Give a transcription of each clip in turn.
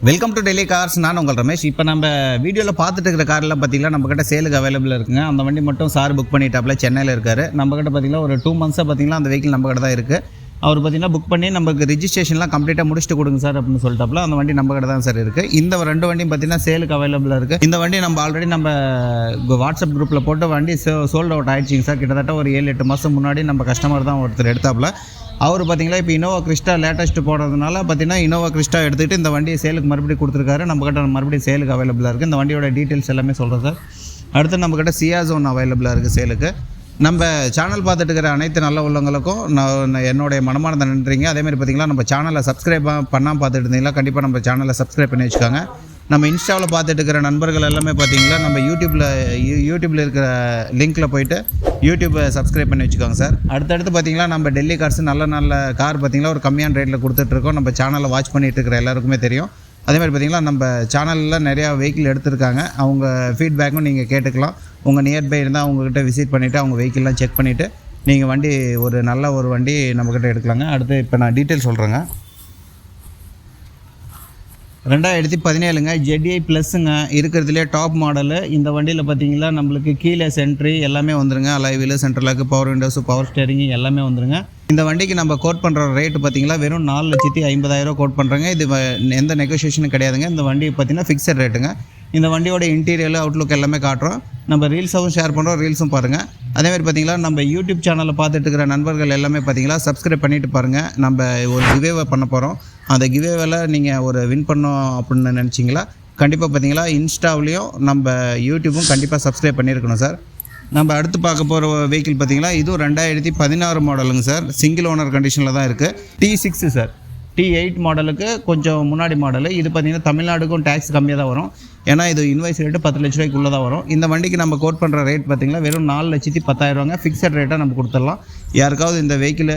Welcome to Delhi cars. நான் உங்கள் ரமேஷ். இப்போ நம்ம வீடியோவில் பார்த்துட்டு இருக்கிற கார்லாம் பார்த்தீங்கன்னா நம்மக்கிட்ட சேலுக்கு அவைலபிள் இருக்குங்க. அந்த வண்டி மட்டும் சார் புக் பண்ணிட்டாப்ல, சென்னையில் இருக்கார். நம்மக்கிட்ட பார்த்தீங்கன்னா ஒரு 2 months பார்த்தீங்கன்னா அந்த வெஹிக்கிள் நம்மக்கிட்ட தான் இருக்குது. அவர் பார்த்தீங்கன்னா புக் பண்ணி நமக்கு ரிஜிஸ்ட்ரேஷன்லாம் கம்ப்ளீட்டாக முடிச்சுட்டு கொடுங்க சார் அப்படின்னு சொல்லிட்டாப்ல. அந்த வண்டி நம்மக்கிட்ட தான் சார் இருக்குது. இந்த 2 வண்டியும் பார்த்தீங்கன்னா சேலுக்கு அவைலபிளாக இருக்குது. இந்த வண்டி நம்ம ஆல்ரெடி நம்ம வாட்ஸ்அப் குரூப்பில் போட்டு வண்டி சோல்ட் அவுட் ஆகிடுச்சிங்க சார். கிட்டத்தட்ட ஒரு 7-8 மாதம் முன்னாடி நம்ம கஸ்டமர் தான் ஒருத்தர் எடுத்தாப்புல. அவர் பார்த்தீங்கன்னா இப்போ இனோவா கிறிஸ்டா லேட்டஸ்ட்டு போடுறதுனால பார்த்தீங்கன்னா இனோவா கிறிஸ்டா எடுத்துகிட்டு இந்த வண்டியை சேலுக்கு மறுபடியும் கொடுத்துருக்காரு. நம்மக்கிட்ட மறுபடியும் சேலுக்கு அவைலபிளாக இருக்குது. இந்த வண்டியோட டீட்டெயில்ஸ் எல்லாமே சொல்கிறேன் சார். அடுத்து நம்மக்கிட்ட சியாசோன் அவைலபிளாக இருக்குது சேலுக்கு. நம்ம சேனல் பார்த்துட்டு இருக்கிற அனைத்து நல்ல உள்ளவங்களுக்கும் நான் என்னுடைய மனமார்ந்த நன்றிங்க. அதேமாதிரி பார்த்திங்கன்னா நம்ம சேனலை சப்ஸ்கிரைப் பண்ணாமல் பார்த்துட்டு இருந்தீங்களா, கண்டிப்பாக நம்ம சேனலை சப்ஸ்கிரைப் பண்ணி வச்சுக்கோங்க. நம்ம இன்ஸ்டாவில் பார்த்துட்டு இருக்கிற நண்பர்கள் எல்லாமே பார்த்தீங்கன்னா நம்ம யூடியூப்பில் இருக்கிற லிங்க்கில் போய்ட்டு யூடியூப்பை சப்ஸ்கிரைப் பண்ணி வச்சுக்கோங்க சார். அடுத்தடுத்து பார்த்தீங்கன்னா நம்ம டெல்லி கார்ஸ் நல்ல கார் பார்த்திங்கன்னா ஒரு கம்மியான ரேட்டில் கொடுத்துட்ருக்கோம். நம்ம சேனலை வாட்ச் பண்ணிகிட்டு இருக்கிற எல்லாருக்குமே தெரியும். அதேமாதிரி பார்த்திங்கன்னா நம்ம சேனலில் நிறையா வெஹிக்கிள் எடுத்திருக்காங்க. அவங்க ஃபீட்பேக்கும் நீங்கள் கேட்டுக்கலாம். உங்கள் நியர்பை இருந்தால் அவங்கக்கிட்ட விசிட் பண்ணிவிட்டு அவங்க வெஹிக்கிள்லாம் செக் பண்ணிவிட்டு நீங்கள் வண்டி நல்ல ஒரு வண்டி நம்மக்கிட்ட எடுக்கலாங்க. அடுத்து இப்போ நான் டீட்டெயில் சொல்கிறேங்க. 2017ங்க ZDI ப்ளஸ்ஸுங்க, இருக்கிறதுலே டாப் மாடலு. இந்த வண்டியில் பார்த்தீங்கன்னா நம்மளுக்கு கீழே சென்ட்ரி எல்லாமே வந்துருங்க. அலைவில் சென்ட்ரலாக்கு பவர் விண்டோஸு பவர் ஸ்டேரிங்கு எல்லாமே வந்துருங்க. இந்த வண்டிக்கு நம்ம கோட் பண்ணுற ரேட்டு பார்த்தீங்கன்னா வெறும் 4,50,000 கோட் பண்ணுறேங்க. இது எந்த நெகோசியேஷனும் கிடையாதுங்க. இந்த வண்டி பார்த்தீங்கன்னா ஃபிக்ஸட் ரேட்டுங்க. இந்த வண்டியோட இன்டீரியர் அவுட்லுக் எல்லாமே காட்டுறோம். நம்ம ரீல்ஸாகவும் ஷேர் பண்ணுறோம், ரீல்ஸும் பாருங்கள். அதேமாதிரி பார்த்திங்கன்னா நம்ம யூடியூப் சேனலில் பார்த்துட்டு இருக்கிற நண்பர்கள் எல்லாமே பார்த்திங்கன்னா சப்ஸ்கிரைப் பண்ணிவிட்டு பாருங்கள். நம்ம ஒரு கிவேவை பண்ண போகிறோம். அந்த கிவேவில் நீங்கள் ஒரு வின் பண்ணோம் அப்படின்னு நினச்சிங்களா, கண்டிப்பாக பார்த்திங்கன்னா இன்ஸ்டாவிலையும் நம்ம யூடியூப்பும் கண்டிப்பாக சப்ஸ்கிரைப் பண்ணியிருக்கணும் சார். நம்ம அடுத்து பார்க்க போகிற வெஹிக்கிள் பார்த்திங்கன்னா இதுவும் 2016 மாடலுங்க சார். சிங்கிள் ஓனர் கண்டிஷனில் தான் இருக்குது. T6 sir. T8 மாடலுக்கு கொஞ்சம் முன்னாடி மாடலு. இது பார்த்திங்கன்னா தமிழ்நாடுக்கும் டேக்ஸ் கம்மியாக தான் வரும். ஏன்னா இது இன்வாய்ஸ் ரேட்டு 10 லட்ச ரூபாய்க்குள்ளே தான் வரும். இந்த வண்டிக்கு நம்ம கோட் பண்ணுற ரேட் பார்த்திங்கன்னா வெறும் 4,10,000 ஃபிக்ஸட் ரேட்டாக நம்ம கொடுத்துடலாம். யாருக்காவது இந்த வெஹிக்கிள்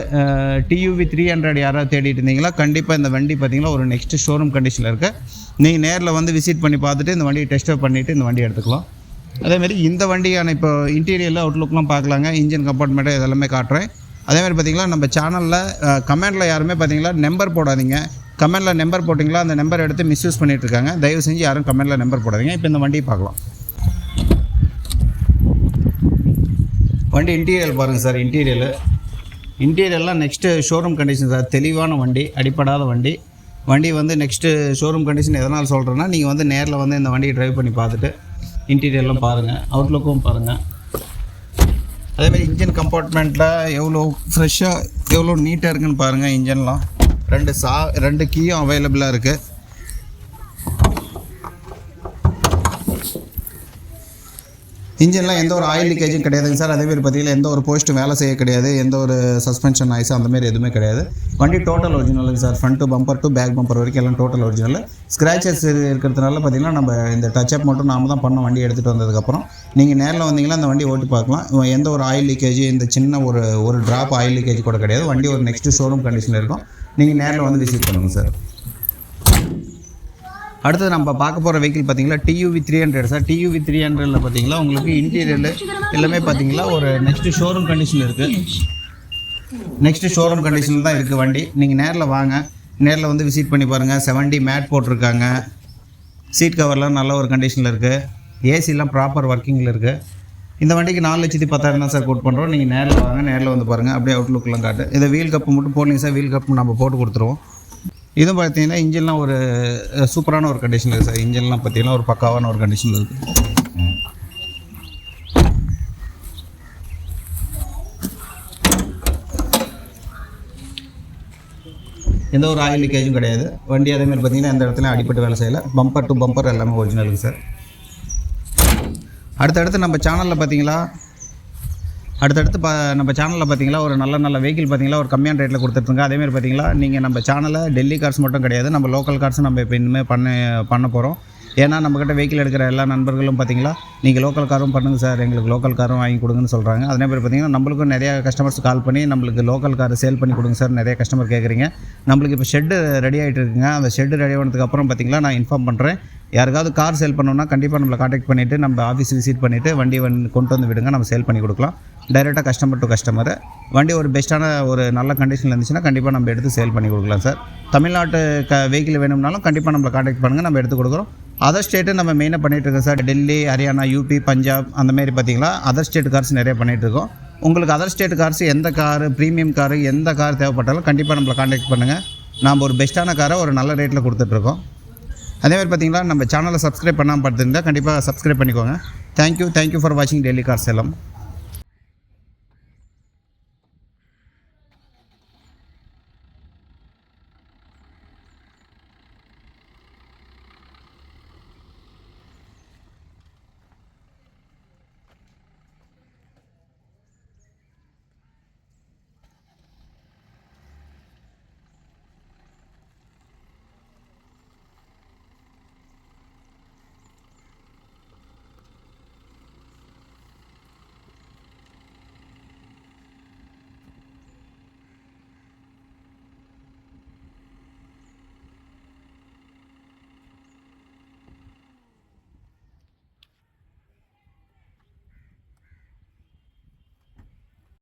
TUV 300 யாராவது தேடிட்டு இருந்தீங்களா, கண்டிப்பாக இந்த வண்டி பார்த்திங்கன்னா ஒரு நெக்ஸ்ட் ஷோரூம் கண்டிஷனில் இருக்குது. நீங்கள் நேரில் வந்து விசிட் பண்ணி பார்த்துட்டு இந்த வண்டியை டெஸ்ட் பண்ணிவிட்டு இந்த வண்டி எடுத்துக்கலாம். அதேமாதிரி இந்த வண்டியான இப்போ இன்டீரியரில் அவுட்லுக்லாம் பார்க்கலாங்க. இன்ஜின் கம்பார்ட்மெண்ட்டு இதெல்லாமே காட்டுறேன். அதேமாதிரி பார்த்திங்கன்னா நம்ம சேனலில் கமெண்டில் யாருமே பார்த்திங்கன்னா நம்பர் போடாதீங்க. கமெண்டில் நம்பர் போட்டிங்களா அந்த நம்பர் எடுத்து மிஸ்யூஸ் பண்ணிகிட்ருக்காங்க. தயவு செஞ்சு யாரும் கமெண்டில் நம்பர் போடாதீங்க. இப்போ இந்த வண்டியை பார்க்கலாம். வண்டி இன்டீரியர் பாருங்கள் சார். இன்டீரியர்லாம் நெக்ஸ்ட்டு ஷோரூம் கண்டிஷன் சார். தெளிவான வண்டி, அடிப்படாத வண்டி. வண்டி வந்து நெக்ஸ்ட்டு ஷோரூம் கண்டிஷன் எதனால் சொல்கிறேன்னா, நீங்கள் வந்து நேரில் வந்து இந்த வண்டியை ட்ரைவ் பண்ணி பார்த்துட்டு இன்டீரியர்லாம் பாருங்கள், அவுட்லுக்கும் பாருங்கள். அதேமாதிரி இன்ஜின் கம்பார்ட்மெண்ட்டில் எவ்வளோ ஃப்ரெஷ்ஷாக எவ்வளோ நீட்டாக இருக்குதுன்னு பாருங்கள். இன்ஜின்லாம் 2 கீயும் அவைலபிளாக இருக்குது. இன்ஜின்லாம் எந்த ஒரு ஆயில் லீக்கேஜும் கிடையாதுங்க சார். அதேமாதிரி பார்த்தீங்கன்னா எந்த ஒரு போஸ்ட்டும் வேலை செய்ய கிடையாது. எந்த ஒரு சஸ்பென்ஷன் நாய்ஸும் அந்தமாரி எதுவுமே கிடையாது. வண்டி டோட்டல் ஒரிஜினலுங்க sir. Front to bumper to back bumper வரைக்கும் எல்லாம் டோட்டல் ஒரிஜினல். ஸ்க்ராச்சஸ் இருக்கிறதுனால பார்த்திங்கன்னா நம்ம இந்த டச்சப் மட்டும் நாம தான் பண்ண வண்டி எடுத்துகிட்டு வந்ததுக்கப்புறம் நீங்கள் நேரில் வந்தீங்கன்னா அந்த வண்டி ஓட்டி பார்க்கலாம். எந்த ஒரு ஆயில் லீக்கேஜ், இந்த சின்ன ஒரு ட்ராப் ஆயில் லீக்கேஜ் கூட கிடையாது. வண்டி ஒரு நெக்ஸ்ட்டு ஷோரூம் கண்டிஷனில் இருக்கும். நீங்கள் நேரில் வந்து விசிட் பண்ணுங்கள் சார். அடுத்தது நம்ம பார்க்க போகிற வெஹிக்கிள் பார்த்தீங்கன்னா TUV 300 சார். TUV 300ல் பார்த்தீங்கன்னா உங்களுக்கு இன்டீரியரில் எல்லாமே பார்த்தீங்கன்னா ஒரு நெக்ஸ்ட்டு ஷோரூம் கண்டிஷனில் இருக்குது. நெக்ஸ்ட்டு ஷோரூம் கண்டிஷனில் தான் இருக்குது வண்டி. நீங்கள் நேரில் வாங்க, நேரில் வந்து விசிட் பண்ணி பாருங்கள். 7D மேட் போட்டிருக்காங்க. சீட் கவர்லாம் நல்ல ஒரு கண்டிஷனில் இருக்குது. ஏசிலாம் ப்ராப்பர் ஒர்க்கிங்கில் இருக்குது. இந்த வண்டிக்கு 4,10,000 தான் சார் கோட் பண்ணுறோம். நீங்கள் நேரில் வாங்க, நேரில் வந்து பாருங்கள். அப்படியே அவுட்லுக்கெலாம் காட்டு. இதை வீல் கப்பு மட்டும் போடலிங்க சார். வீல் கப்பு நம்ம போட்டு கொடுத்துருவோம். இதுவும் பார்த்தீங்கன்னா இன்ஜின்லாம் ஒரு சூப்பரான ஒரு கண்டிஷனில் இருக்குது சார். இன்ஜின்லாம் பார்த்தீங்கன்னா ஒரு பக்காவான ஒரு கண்டிஷனில் இருக்குது. எந்த ஒரு ஆயில் லீக்கேஜும் கிடையாது. வண்டி அதேமாதிரி பார்த்தீங்கன்னா எந்த இடத்துல அடிப்பட்டு வேலை செய்யலை. பம்பர் டு பம்பர் எல்லாமே ஒரிஜினலுங்க சார். அடுத்தடுத்து நம்ம சேனலில் பார்த்தீங்களா நம்ம சேனலில் பார்த்தீங்களா ஒரு நல்ல வெஹிக்கிள் பார்த்தீங்களா ஒரு கம்மியான ரேட்டில் கொடுத்துட்ருங்க. அதேமாதிரி பார்த்தீங்களா நீங்கள் நம்ம சேனலில் டெல்லி கார்ஸ் மட்டும் கிடையாது, நம்ம லோக்கல் கார்ஸும் நம்ம இப்போ இனிமேல் பண்ண போகிறோம். ஏன்னா நம்மக்கிட்ட வெஹிக்கிள் எடுக்கிற எல்லா நண்பர்களும் பார்த்தீங்களா நீங்கள் லோக்கல் காரும் பண்ணுங்கள் சார், எங்களுக்கு லோக்கல் காரும் வாங்கி கொடுங்கன்னு சொல்கிறாங்க. அதே மாதிரி பார்த்தீங்கன்னா நம்மளுக்கும் நிறையா கஸ்டமர்ஸ் கால் பண்ணி நம்மளுக்கு லோக்கல் கார் சேல் பண்ணி கொடுங்க சார் நிறைய கஸ்டமர் கேட்குறீங்க. நம்மளுக்கு இப்போ ஷெட்டு ரெடி ஆகிட்டு இருக்குங்க. அந்த ஷெட்டு ரெடி ஆனதுக்கப்புறம் பார்த்தீங்களா நான் இன்ஃபார்ம் பண்ணுறேன். யாருக்காவது கார் சேல் பண்ணோம்னா கண்டிப்பாக நம்மளை காண்டாக்ட் பண்ணிவிட்டு நம்ம ஆஃபீஸ் விசிட் பண்ணிவிட்டு வண்டி கொண்டு வந்து விடுங்க, நம்ம சேல் பண்ணி கொடுக்கலாம். டைரெக்டாக கஸ்டமர் டு கஸ்டமர். வண்டி ஒரு பெஸ்ட்டான ஒரு நல்ல கண்டிஷனில் இருந்துச்சுன்னா கண்டிப்பாக நம்ம எடுத்து சேல் பண்ணி கொடுக்கலாம் சார். தமிழ்நாட்டு வெஹிக்கிள் வேணும்னாலும் கண்டிப்பாக நம்மளை காண்டாக்ட் பண்ணுங்கள், நம்ம எடுத்து கொடுக்குறோம். அதர் ஸ்டேட்டு நம்ம மெயினாக பண்ணிகிட்ருக்கோம் சார். டெல்லி, ஹரியானா, யூபி, பஞ்சாப் அந்தமாரி பார்த்திங்களா அதர் ஸ்டேட் கார்ஸ் நிறைய பண்ணிகிட்ருக்கோம். உங்களுக்கு அதர் ஸ்டேட் கார்ஸ் எந்த காரு, ப்ரீமியம் காரு, எந்த கார் தேவைப்பட்டாலும் கண்டிப்பாக நம்மளை காண்டாக்ட் பண்ணுங்கள். நாம் ஒரு பெஸ்ட்டான காரை ஒரு நல்ல ரேட்டில் கொடுத்துட்ருக்கோம். அதேமாதிரி பார்த்திங்களா நம்ம சேனலை சப்ஸ்கிரைப் பண்ணாமல் பார்த்துருந்தா கண்டிப்பாக சப்ஸ்கிரைப் பண்ணிக்கோங்க. தேங்க்யூ ஃபார் வாட்சிங் டெய்லி கார் சேலம்.